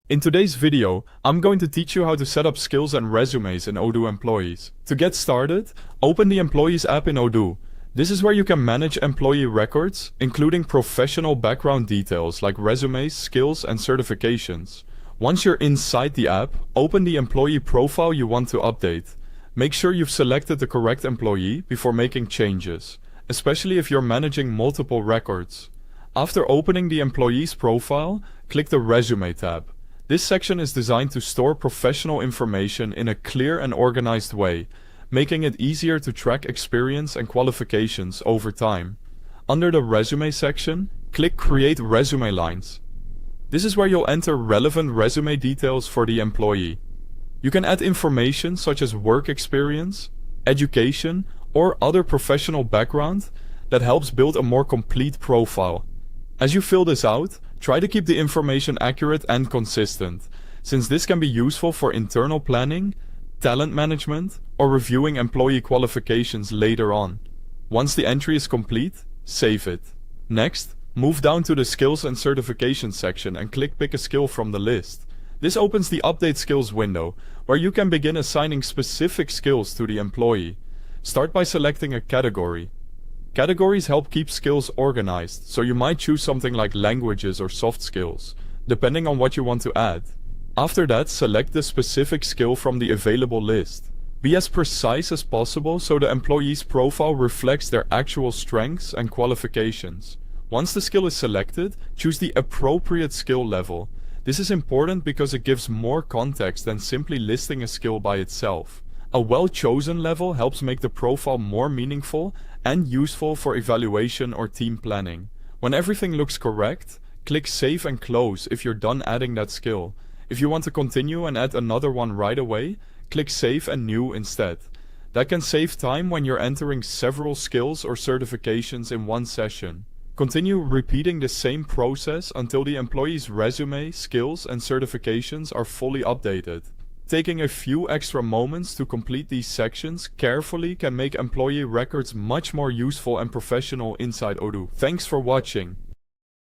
In today's video, I'm going to teach you how to set up skills and resumes in Odoo Employees. To get started, open the Employees app in Odoo. This is where you can manage employee records, including professional background details like resumes, skills, and certifications. Once you're inside the app, open the employee profile you want to update. Make sure you've selected the correct employee before making changes, especially if you're managing multiple records. After opening the employee's profile, click the Resume tab. This section is designed to store professional information in a clear and organized way, making it easier to track experience and qualifications over time. Under the Resume section, click Create Resume Lines. This is where you'll enter relevant resume details for the employee. You can add information such as work experience, education, or other professional background that helps build a more complete profile. As you fill this out, try to keep the information accurate and consistent, since this can be useful for internal planning, talent management, or reviewing employee qualifications later on. Once the entry is complete, save it. Next, move down to the Skills and Certifications section and click Pick a Skill from the list. This opens the Update Skills window, where you can begin assigning specific skills to the employee. Start by selecting a category. Categories help keep skills organized, so you might choose something like languages or soft skills, depending on what you want to add. After that, select the specific skill from the available list. Be as precise as possible so the employee's profile reflects their actual strengths and qualifications. Once the skill is selected, choose the appropriate skill level. This is important because it gives more context than simply listing a skill by itself. A well-chosen level helps make the profile more meaningful and useful for evaluation or team planning. When everything looks correct, click Save and Close if you're done adding that skill. If you want to continue and add another one right away, click Save and New instead. That can save time when you're entering several skills or certifications in one session. Continue repeating the same process until the employee's resume, skills, and certifications are fully updated. Taking a few extra moments to complete these sections carefully can make employee records much more useful and professional inside Odoo. Thanks for watching.